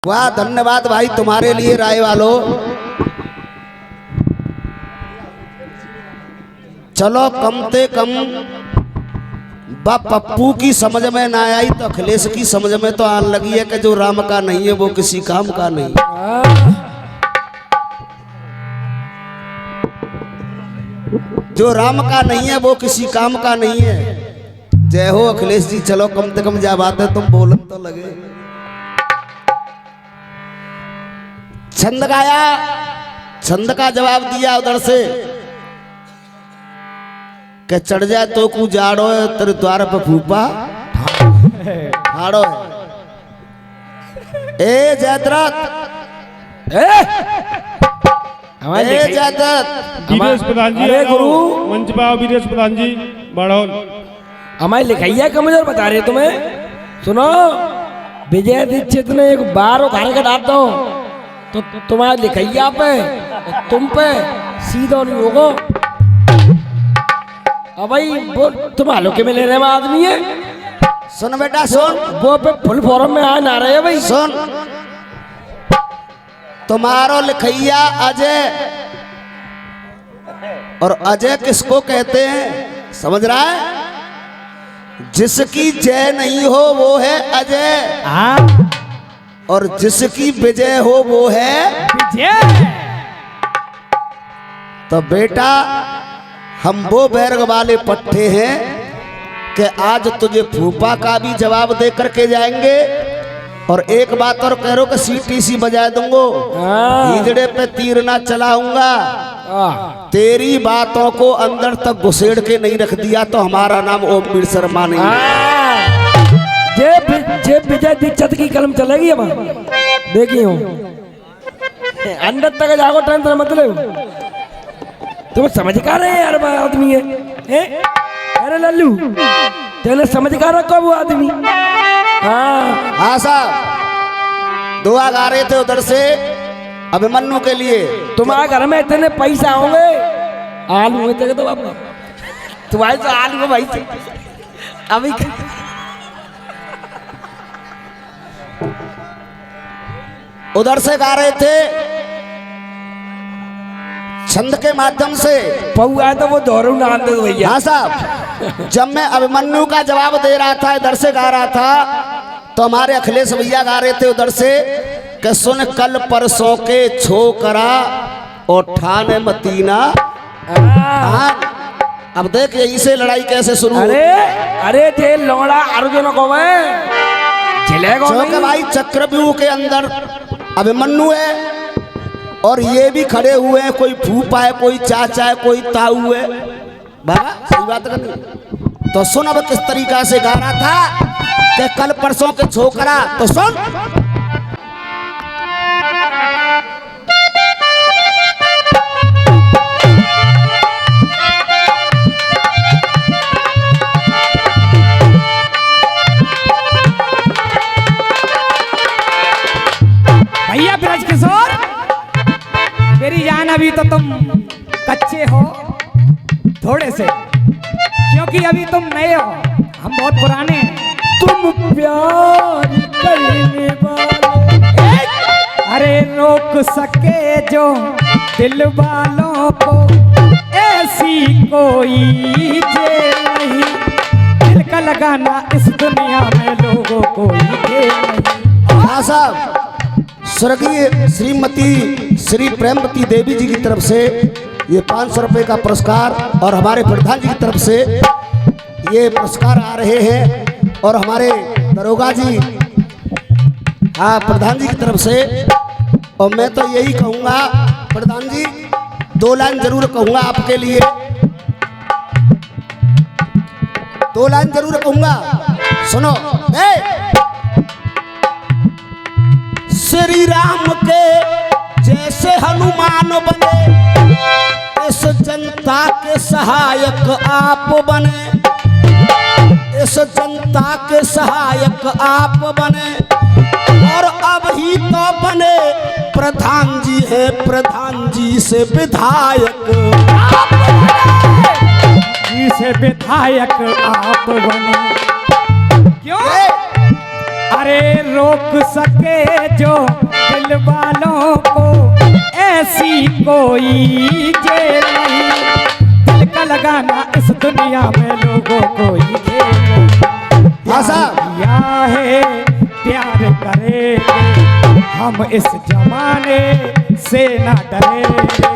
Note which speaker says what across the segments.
Speaker 1: वाह धन्यवाद भाई तुम्हारे लिए राय वालों। चलो कम से कम पप्पू की समझ में ना आई तो अखिलेश की समझ में तो आने लगी है कि जो राम का नहीं है वो किसी काम का नहीं। जो राम का नहीं है वो किसी काम का नहीं है। जय हो अखिलेश जी। चलो कम से कम जब बात है तुम बोलन तो लगे। छंद गाया, छंद का जवाब दिया उधर से कि चढ़ जाए तो कु जाड़ो है तेरे द्वार पे फूफा ठाड़ो है। ए जयद्रथ, ए जयद्रथ,
Speaker 2: वीरेश प्रधान जी,
Speaker 3: अरे गुरु
Speaker 2: मंच पाओ। वीरेश प्रधान जी बढ़ौल
Speaker 3: हमारी लिखाइया कमजोर बता रहे तुम्हें। सुनो, विजय दीक्षित ने एक बार उखाड़ के डाल दो तो तुम्हारे लिखैया पे तुम पे सीधा नहीं होगा। अब भाई वो तुम आलो के में लेने में आदमी है।
Speaker 1: सुन बेटा सुन,
Speaker 3: वो पे फुल फॉर्म में आ ना रहे हैं भाई।
Speaker 1: सुन, तुम्हारो लिखैया अजय, और अजय किसको कहते हैं समझ रहा है? जिसकी जय नहीं हो वो है अजय, और जिसकी विजय हो वो है विजय। तो बेटा हम वो बैरग वाले पट्टे हैं कि आज तुझे फूफा का भी जवाब दे करके जाएंगे। और एक बात और कह रहा हूं कि सीटीसी बजा दूंगो, हिजड़े पे तीर ना चलाऊंगा। तेरी बातों को अंदर तक घुसेड़ के नहीं रख दिया तो हमारा नाम ओमवीर शर्मा नहीं।
Speaker 3: जे विजय दीक्षित की कलम चलेगी अब देखी हो अंदर तक जाओ टेंशन मतलब तुम समझ का रहे यार आदमी है। अरे लल्लू तेरे समझ का रखो वो आदमी।
Speaker 1: हाँ साहब, दुआ गा रहे थे उधर से अभिमन्यु के लिए।
Speaker 3: तुम्हारे घर में इतने पैसा होंगे, आलू है तो बाबा तुम्हारे तो आलू भाई अभी
Speaker 1: उधर से गा रहे थे छंद के माध्यम से।
Speaker 3: पौआ तो वो दोरू ना दे भैया।
Speaker 1: हाँ साहब, जब मैं अभिमन्यु का जवाब दे रहा था इधर से गा रहा था तो हमारे अखिलेश भैया गा रहे थे उधर से कि सुन कल परसों के छोकरा और ठाने मतीना। अब देख यही से लड़ाई कैसे शुरू।
Speaker 3: अरे जे लोड़ा अर्जुन को
Speaker 1: भाई चक्रव्यूह के अंदर अभिमन्यु है और ये भी खड़े हुए हैं। कोई फूफा है, कोई चाचा है, कोई ताऊ है। बाबा सही बात करनी तो सुन। अब किस तरीका से गा रहा था कि कल परसों के छोकरा, तो सुन।
Speaker 4: भैया ब्रज किशोर, मेरी जान अभी तो तुम कच्चे हो थोड़े से, क्योंकि अभी तुम नए हो, हम बहुत पुराने हैं।
Speaker 3: तुम प्यार करने वाले
Speaker 4: अरे रोक सके जो दिल वालों को, ऐसी कोई जेल नहीं। दिल का लगाना इस दुनिया में लोगों को ही खेल नहीं।
Speaker 1: हाँ साहब, स्वर्गीय श्रीमती श्री प्रेमवती देवी जी की तरफ से ये 500 रुपये का पुरस्कार और हमारे प्रधान जी की तरफ से ये पुरस्कार आ रहे हैं। और हमारे दरोगा जी, हाँ प्रधान जी की तरफ से। और मैं तो यही कहूँगा प्रधान जी, 2 लाइन जरूर कहूँगा आपके लिए, 2 लाइन जरूर कहूँगा। सुनो, श्री राम के जैसे हनुमान बने, इस जनता के सहायक आप बने। इस जनता के सहायक आप बने और अब ही तो बने प्रधान जी है, प्रधान जी से विधायक आप बने।
Speaker 4: जी से विधायक आप बने। क्यों? अरे रोक सके जो दिल वालों को ऐसी कोई जेल नहीं। दिल का लगाना इस दुनिया में लोगों को ही खेल नहीं।
Speaker 1: हाँ साहब।
Speaker 4: किया है प्यार करेंगे हम इस जमाने से ना डरेंगे।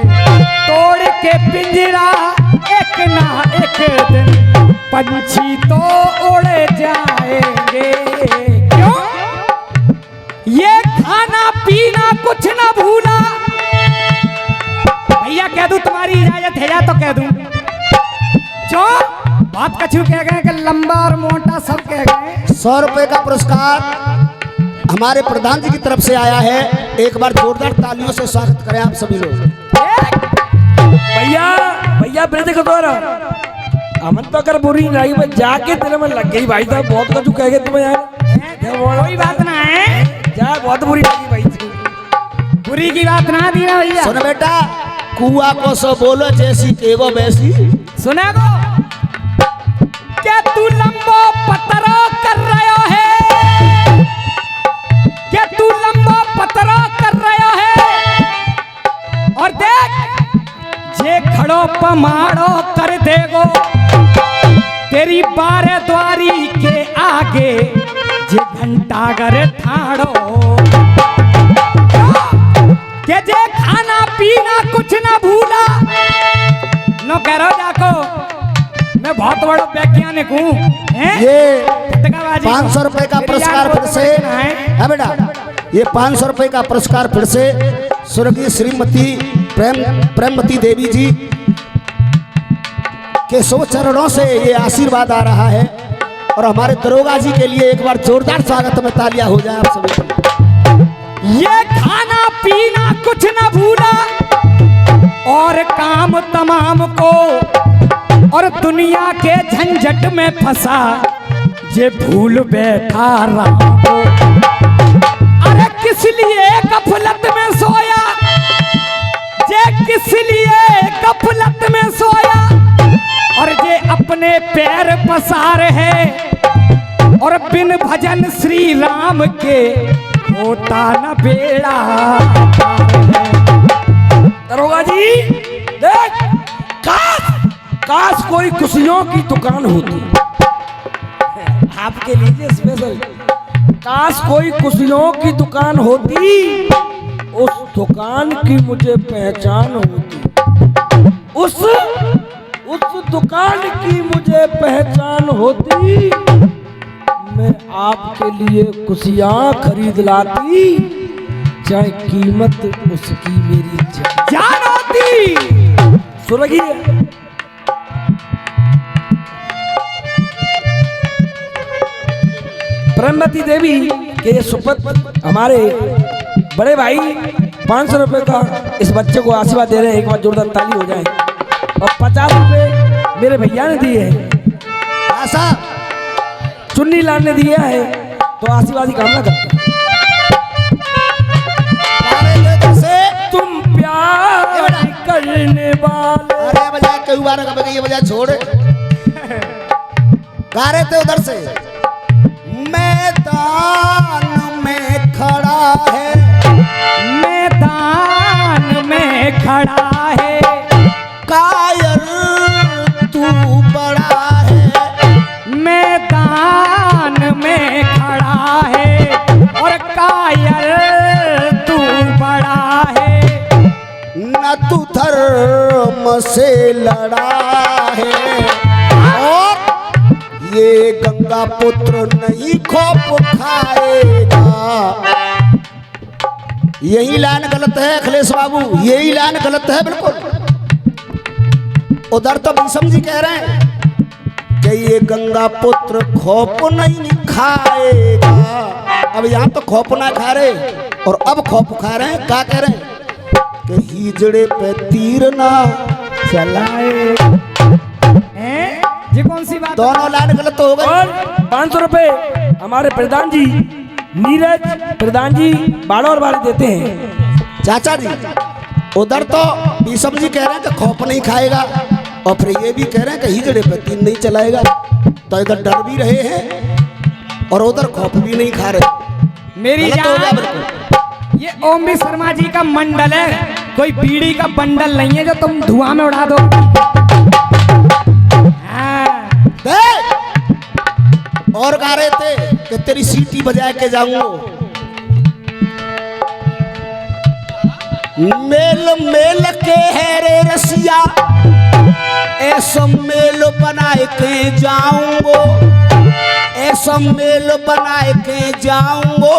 Speaker 4: तोड़ के पिंजरा एक ना एक दिन पंछी तो उड़ जाएंगे। क्यों? ये खाना पीना कुछ ना भूला। भैया कह दूं तुम्हारी इजाजत है या तो कह दूं? जो बात कछु कह गए कि लंबा और मोटा सब कह गए।
Speaker 1: 100 रुपए का पुरस्कार हमारे प्रधान जी की तरफ से आया है। एक बार जोरदार तालियों से स्वागत करें आप सभी लोग।
Speaker 3: भैया भैया ब्रज को द्वारा हमन तो अगर बुरी नहीं मैं जाके तेरे में लग गई भाई साहब। बहुत कुछ कह गए तुम्हें यार।
Speaker 4: कोई बात ना है,
Speaker 3: जा बहुत बुरी लगी भाई जी।
Speaker 4: बुरी की बात ना दी ना भैया।
Speaker 1: सुन बेटा, कुआ को सो बोलो जैसी केवो वैसी।
Speaker 4: सुना को क्या तू लंबो पतरा कर रहा है? क्या तू लंबो पतरा कर रहा है? और देख जे खड़ो पमाड़ो कर देगो तेरी बारे द्वारी के आगे जे घंटा गर ठाड़ो। के जे खाना पीना कुछ ना भूला। नो कह रहा जाको मैं बहुत बड़ा वैज्ञानिक हूँ।
Speaker 1: ये 500 रुपए का पुरस्कार फिर से है बेटा। ये 500 रुपए का पुरस्कार फिर से स्वर्गीय श्रीमती प्रेमवती देवी जी के शुभ चरणों से ये आशीर्वाद आ रहा है। और हमारे दरोगा जी के लिए एक बार जोरदार स्वागत में तालियां हो जाए आप सभी।
Speaker 4: ये खाना पीना कुछ न भूला और काम तमाम को और दुनिया के झंझट में फंसा जे भूल बैठा राम को। अरे किस लिए गफलत में सोया, जे किस लिए गफलत में सोया और जे अपने पैर पसार है और बिन भजन श्री राम के होता न बेड़ा पार है।
Speaker 3: दरोगा जी देख, काश कोई खुशियों की दुकान होती आपके लिए स्पेशल। काश कोई खुशियों की दुकान होती, उस दुकान की मुझे पहचान होती। उस दुकान की मुझे पहचान होती, मैं आपके लिए खुशियां खरीद लाती, चाहे कीमत उसकी मेरी
Speaker 4: जान होती।
Speaker 3: सुनिए प्रेमवती देवी के सुपुत्र हमारे बड़े भाई 500 रुपए का इस बच्चे को आशीर्वाद दे रहे हैं। एक बार जोरदार ताली हो जाए। और 50 रुपए मेरे भैया ने दिए हैं,
Speaker 1: ऐसा
Speaker 3: चुन्नी लाल ने दिया है, तो आशीर्वाद की कामना करते हैं। तुम प्यार करने वाले।
Speaker 1: अरे बजा कई बार ये बजा छोड़। गा रहे थे उधर से। मैदान में खड़ा है,
Speaker 4: मैदान में खड़ा है
Speaker 1: कायर तू बड़ा है।
Speaker 4: मैदान में खड़ा है और कायर तू बड़ा है।
Speaker 1: न तू धर्म से लड़ा है और ये गंगा पुत्र नहीं खौफ खाएगा। यही लाइन गलत है अखिलेश बाबू, यही लाइन गलत है बिल्कुल। उधर तो भीषम जी कह रहे हैं कि ये गंगा पुत्र खौफ नहीं खाएगा। अब यहाँ तो खौफ ना खा रहे और अब खौफ खा रहे हैं। क्या कह रहे हैं कि हिजड़े पे तीर ना चलाए।
Speaker 4: ये कौन सी बात?
Speaker 1: दोनों लाइन गलत हो गई।
Speaker 3: और 500 रुपए हमारे प्रधान जी नीरज प्रधान जी बाड़ोर बाड़ी देते हैं।
Speaker 1: चाचा जी उधर तो भीषम जी कह रहे हैं कि खौफ नहीं खाएगा और फिर ये भी कह रहे हैं कि हिजड़े पे तीर नहीं चलाएगा। तो इधर डर भी रहे हैं और उधर खौफ भी नहीं खा रहे।
Speaker 4: मेरी
Speaker 1: गलत हो गया
Speaker 4: जान,
Speaker 1: बिल्कुल।
Speaker 4: ये ओमी शर्मा जी का मंडल है, कोई बीड़ी का बंडल नहीं है जो तुम धुआं में उड़ा दो। हाँ।
Speaker 1: देख, और गा रहे थे कि तेरी सीटी बजा के जाऊंगा। मेल मेल के है रे रसिया, ऐसा मेल बनाए के जाऊंगो, ऐसा मेल बनाए के जाऊंगो।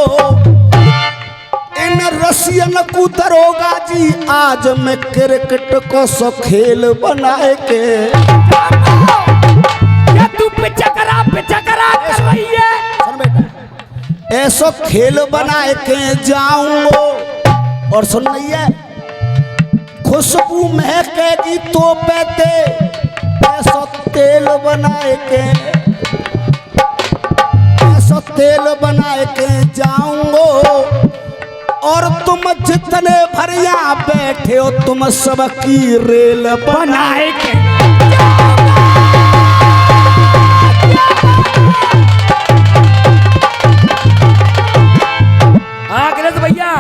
Speaker 1: इन रसियन को दरोगा जी आज मैं क्रिकेट को सो खेल बनाए के।
Speaker 4: क्या तू पिचकरा कर रही है?
Speaker 1: सुन बेटा, ऐसा खेल बनाए के जाऊंगो। और सुन रही है, खुशबू महकेगी तो पैते, ऐसा तेल बनाए के, ऐसा तेल बनाए के जाऊंगो। और तुम जितने भरिया बैठे हो तुम सबकी रेल बनाए के।
Speaker 3: गणेश भैया,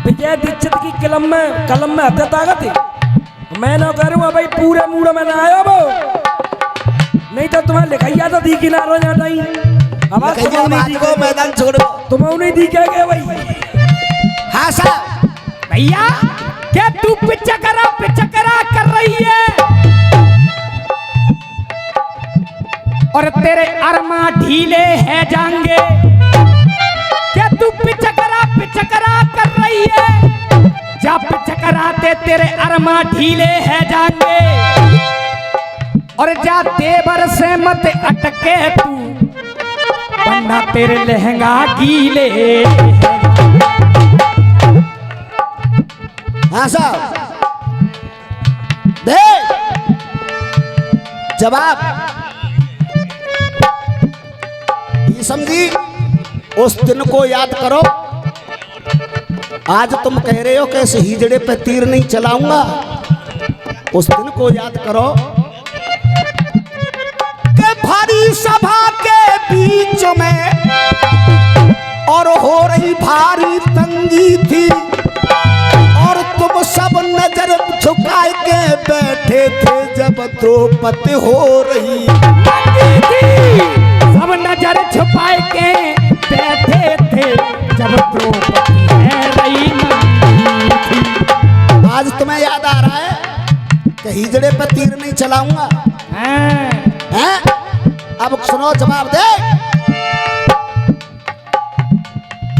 Speaker 3: विजय दीक्षित की कलम में हत्या ताकत थी। मैं ना करूँगा भाई, पूरे मूड में ना आयो वो, नहीं तो तुम्हें लिखाइया तो दी किनारों जाता ही।
Speaker 1: को मैदान छोड़ो,
Speaker 3: तुम्हें नहीं दिखेगा भाई।
Speaker 1: हाँ साहब।
Speaker 4: भैया, क्या तू पिचकरा कर रही है? और तेरे अरमा ढीले हैं जाएंगे। क्या तू पिचकरा कर रही है? जा पिचकराते तेरे अरमा ढीले हैं जाएंगे। और जा देवर से मत अटके तू, वरना तेरे लहंगा गीले।
Speaker 1: हाँ साहब, दे जवाब। ये समझी, उस दिन को याद करो। आज तुम कह रहे हो कैसे हिजड़े पे तीर नहीं चलाऊंगा। उस दिन को याद करो कि भारी सभा के बीच में और हो रही भारी तंगी थी, और तुम सब नजर झुकाए के बैठे थे जब द्रौपदी हो रही
Speaker 4: थी। सब नजर छुपाए के बैठे थे जब द्रौपदी है रही थी।
Speaker 1: आज तुम्हें याद आ रहा है कि हिजड़े पे तीर नहीं चलाऊंगा। हैं? अब सुनो, जवाब दे।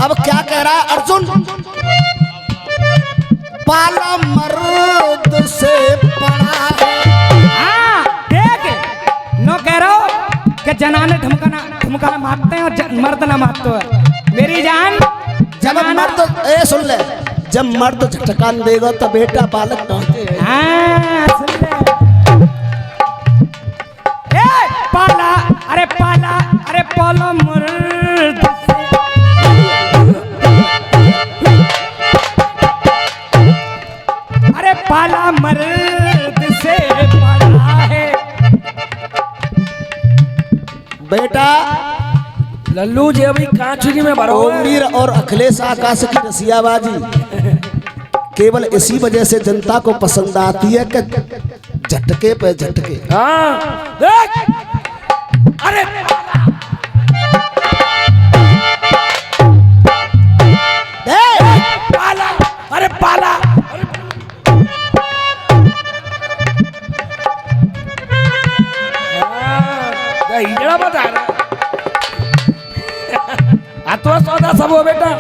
Speaker 1: अब क्या कह रहा है अर्जुन? पाला मर्द से पड़ा है।
Speaker 4: हाँ, देख, नो कह रहा हूं कि जनाने ठुमकाना मारते हैं और मर्द ना मारते हैं। मेरी जान,
Speaker 1: जब मर्द सुन ले, जब मर्द झटकान देगा तो बेटा बालक डांटे।
Speaker 4: हाँ, सुन ले। पाला मर्द से। अरे पाला मर्द से पड़ा है।
Speaker 1: बेटा
Speaker 3: लल्लू जी अभी कांचुरी में भरो है।
Speaker 1: ओमवीर और अखिलेश आकाश की रसियाबाजी केवल इसी वजह से जनता को पसंद आती है कि झटके पे झटके।
Speaker 3: हाँ देख, अरे पाला, अरे पाला, हिजड़ा बता रहा तो सौदा सब हो बेटा।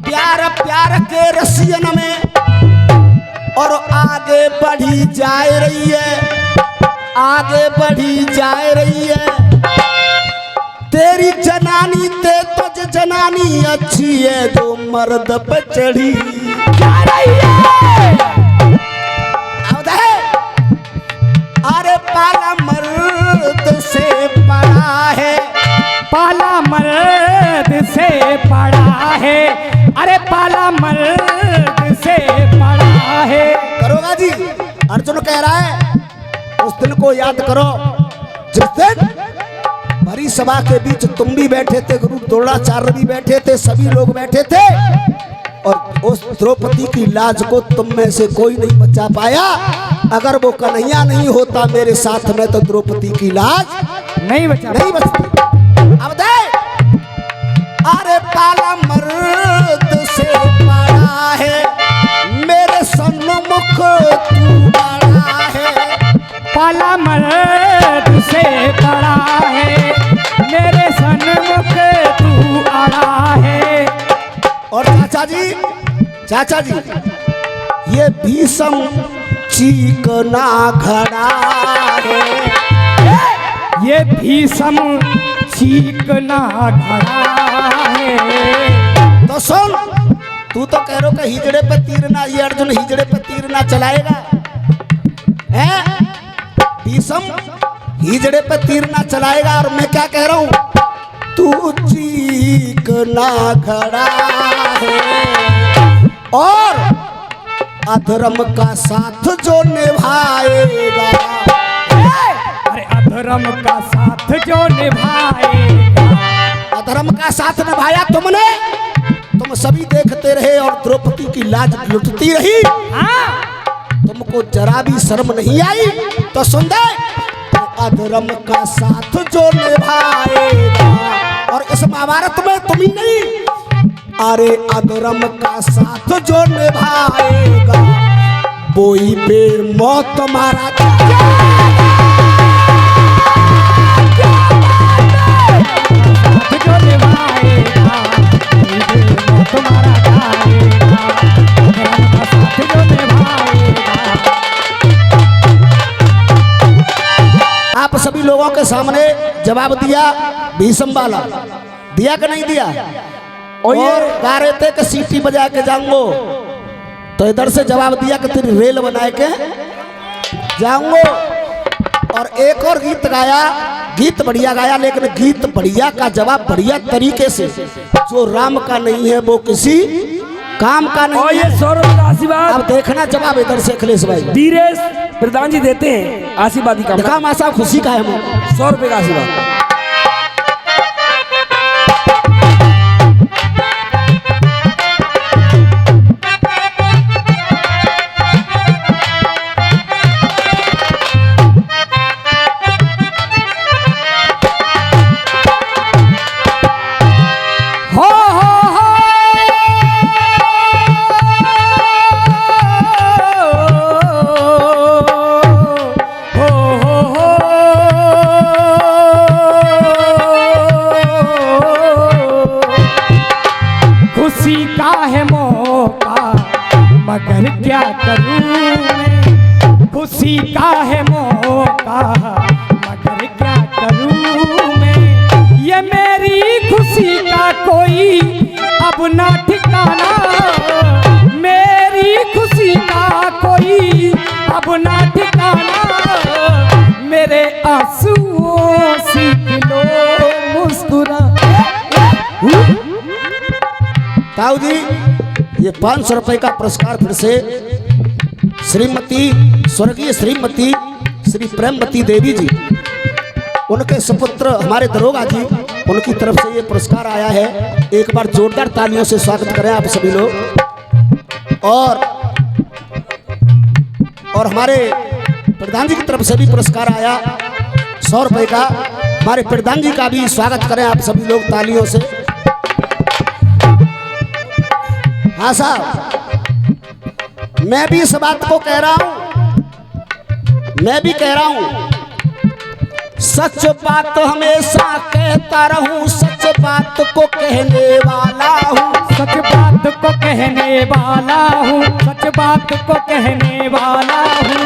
Speaker 1: प्यार प्यार के रसियन में और आगे बढ़ी जा रही है, आगे बढ़ी जा रही है। तेरी जनानी ते तुझ जनानी अच्छी है जो मर्द पे चढ़ी
Speaker 4: जा रही है।
Speaker 1: अरे पाला मर्द से पड़ा है,
Speaker 4: पाला मर्द से पड़ा है। अरे पाला मर्द से पड़ा है।
Speaker 1: करोगा जी, अर्जुन कह रहा है उस दिन को याद करो जिस दिन भरी सभा के बीच तुम भी बैठे थे, गुरु द्रोणाचार्य भी बैठे थे, सभी लोग बैठे थे, और उस द्रौपदी की लाज को तुम में से कोई नहीं बचा पाया। अगर वो कन्हैया नहीं होता मेरे साथ में तो द्रौपदी की लाज
Speaker 4: नहीं बचा
Speaker 1: नहीं बचती। अब दे अरे पाला मर्द से बड़ा है, मेरे सन्मुख तू बड़ा है।
Speaker 4: पाला मर्द से बड़ा है, मेरे सन्मुख तू अड़ा है।
Speaker 1: और चाचा जी ये भीषम चीकना घड़ा है,
Speaker 4: ये भीषम चीकना घड़ा है।
Speaker 1: तो सुन, तू तो कह रहा कि हिजड़े पे तीर ना, ये अर्जुन हिजड़े पे तीर ना चलाएगा, है भीषम हिजड़े पे तीर ना चलाएगा। और मैं क्या कह रहा हूं, तू चीकना घड़ा है और अधर्म का साथ जो निभाएगा।
Speaker 4: अरे अधर्म का साथ जो निभाएगा।
Speaker 1: अधर्म का साथ निभाया तुमने, तुम सभी देखते रहे और द्रौपदी की लाज लुटती रही। तुमको जरा भी शर्म नहीं आई। तो सुन दे, अधर्म का साथ जो निभाएगा, और इस महाभारत में तुम ही नहीं, अरे अधर्म का साथ जो निभाएगा वही पे मौत मारा
Speaker 4: जो निभाएगा वही पे मौत मारा जाएगा। अधर्म का साथ जो निभाएगा।
Speaker 1: आप सभी लोगों के सामने जवाब दिया भीषम वाला, दिया कि नहीं दिया? और गा रहे थे कि सीटी बजा के जाऊंगो, तो इधर से जवाब दिया कि तेरी रेल बनाए के जाऊंगो। और एक और गीत गाया, गीत बढ़िया गाया, लेकिन गीत बढ़िया का जवाब बढ़िया तरीके से, जो राम का नहीं है वो किसी काम का नहीं।
Speaker 3: और ये 100 रुपये का आशीर्वाद
Speaker 1: अब देखना जवाब इधर से अखिलेश भाई,
Speaker 3: धीरेश प्रधान जी देते हैं, आशीर्वादी का
Speaker 1: देखा मासा खुशी का है।
Speaker 3: 100 रुपये का आशीर्वाद।
Speaker 4: मगर क्या करूं मैं, खुशी का है मौका मगर क्या करूं मैं। ये मेरी खुशी का कोई अब ना ठिकाना, मेरी खुशी का कोई अब ना ठिकाना। मेरे आंसुओं सीख लो मुस्कुरा।
Speaker 1: ताऊ जी ये 500 रुपए का पुरस्कार फिर से श्रीमती स्वर्गीय श्रीमती श्री प्रेमवती देवी जी, उनके सुपुत्र हमारे दरोगा जी, उनकी तरफ से ये पुरस्कार आया है। एक बार जोरदार तालियों से स्वागत करें आप सभी लोग। और हमारे प्रधान जी की तरफ से भी पुरस्कार आया 100 रुपए का, हमारे प्रधान जी का भी स्वागत करें आप सभी लोग तालियों से। हाँ साहब, मैं भी इस बात को कह रहा हूं, मैं भी कह रहा हूं, सच बात हमेशा कहता रहूं, सच बात को कहने वाला हूं,
Speaker 4: सच बात को कहने वाला हूं, सच बात को कहने वाला हूं।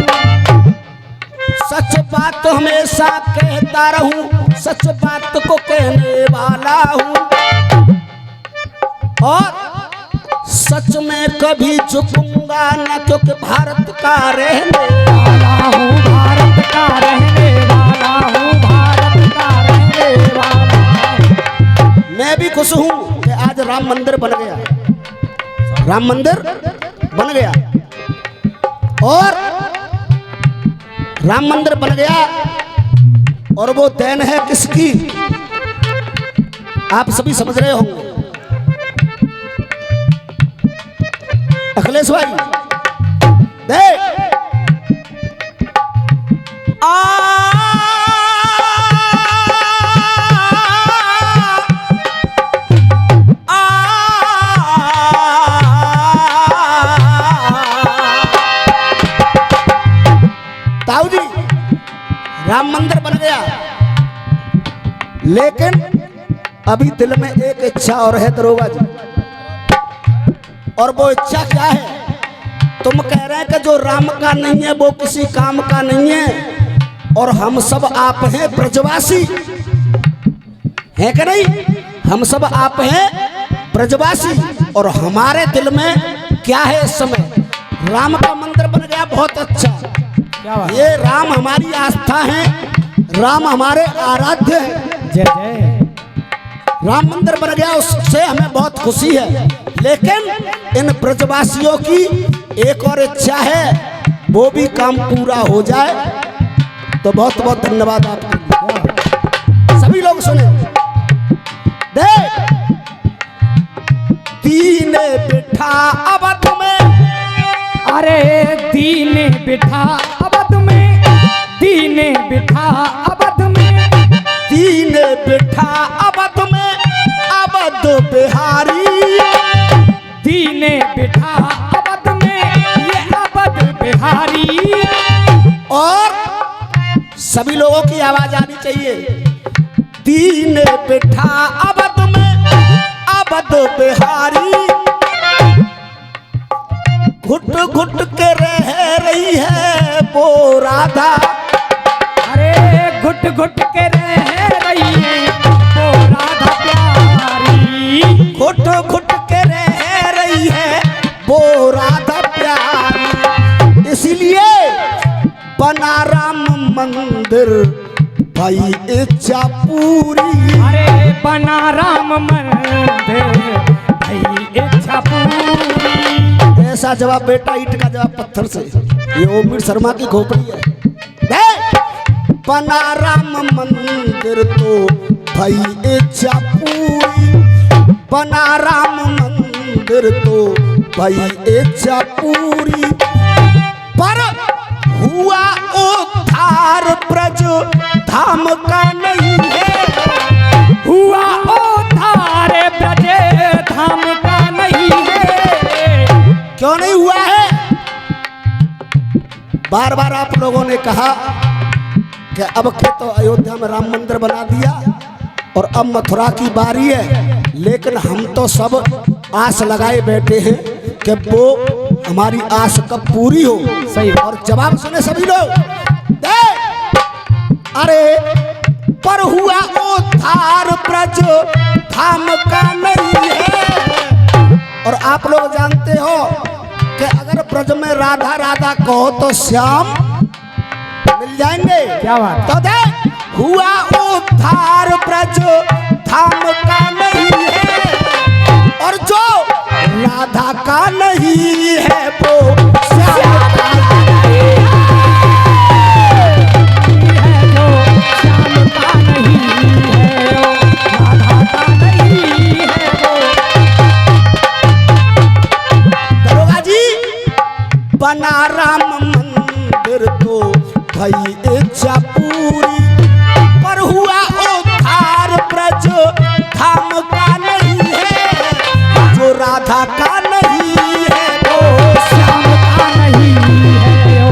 Speaker 1: सच बात हमेशा कहता रहूं, सच बात को कहने वाला हूं, और सच में कभी झुकूंगा न, क्योंकि भारत का रहने
Speaker 4: वाला हूँ, भारत का रहने वाला हूँ, भारत का रहने वाला।
Speaker 1: मैं भी खुश हूँ कि आज राम मंदिर बन गया, राम मंदिर बन गया, और राम मंदिर बन गया और वो देन है किसकी, आप सभी समझ रहे होंगे। अखिलेश भाई देख ताऊ जी, राम मंदिर बन गया, लेकिन अभी दिल में एक इच्छा और है दरोगा जी, और वो इच्छा क्या है? तुम कह रहे हैं कि जो राम का नहीं है वो किसी काम का नहीं है, और हम सब आप हैं ब्रजवासी, है कि नहीं? हम सब आप हैं ब्रजवासी, और हमारे दिल में क्या है इस समय? राम का मंदिर बन गया, बहुत अच्छा। ये राम हमारी आस्था है, राम हमारे आराध्य है।
Speaker 4: जय जय।
Speaker 1: राम मंदिर बन गया, उससे हमें बहुत खुशी है, लेकिन इन ब्रजवासियों की एक और इच्छा है, वो भी काम पूरा हो जाए। तो बहुत बहुत धन्यवाद आपको। सभी लोग सुने, देख दीने बिठा अवध में,
Speaker 4: अरे दीने बिठा अवध में, दीने बिठा अवध में,
Speaker 1: दीने बिठा अवध में, अवध बिहारी,
Speaker 4: दीने बिठा अवध में, ये अवध बिहारी।
Speaker 1: और सभी लोगों की आवाज आनी चाहिए, दीने बिठा अवध में, अवध बिहारी, घुट घुट के रह रही है वो राधा,
Speaker 4: अरे घुट घुट के रह रही है वो राधा प्यारी,
Speaker 1: घुट घुट के रह रही है वो राधा प्यारी। इसीलिए बना राम मंदिर भाई इच्छा पूरी,
Speaker 4: अरे बना राम मंदिर भाई इच्छा पूरी।
Speaker 1: ऐसा जवाब बेटा ईंट का जवाब पत्थर से, ये ओमवीर शर्मा की खोपड़ी है। बना राम मंदिर तो भाई इच्छा पूरी, बना राम मंदिर तो भाई इच्छा पूरी, पर हुआ उद्धार ब्रज धाम का नहीं है,
Speaker 4: हुआ उद्धार ब्रज धाम का नहीं है।
Speaker 1: क्यों नहीं हुआ है? बार बार आप लोगों ने कहा कि अब के तो अयोध्या में राम मंदिर बना दिया और अब मथुरा की बारी है, लेकिन हम तो सब आस लगाए बैठे हैं कि वो हमारी आस कब पूरी हो।
Speaker 4: सही।
Speaker 1: और जवाब सुने सभी लोग, अरे पर हुआ उद्धार ब्रज धाम का नहीं है। और आप लोग जानते हो कि अगर ब्रज में राधा राधा कहो तो श्याम मिल जाएंगे।
Speaker 4: क्या बात?
Speaker 1: तो देख हुआ उद्धार ब्रज धाम का नहीं है, और जो राधा का नहीं है वो श्याम का नहीं है।
Speaker 4: जो श्याम का नहीं है, वो राधा का नहीं है, वो।
Speaker 1: दरोगा जी, बना राम मंदिर तो भाई इच्छा पूरी, पर हुआ उद्धार ब्रज धाम का नहीं है, जो राधा का नहीं है वो
Speaker 4: श्याम का नहीं है, वो।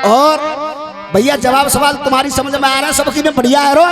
Speaker 1: और भैया जवाब सवाल तुम्हारी समझ में आ रहा है? सबकी में बढ़िया है रो।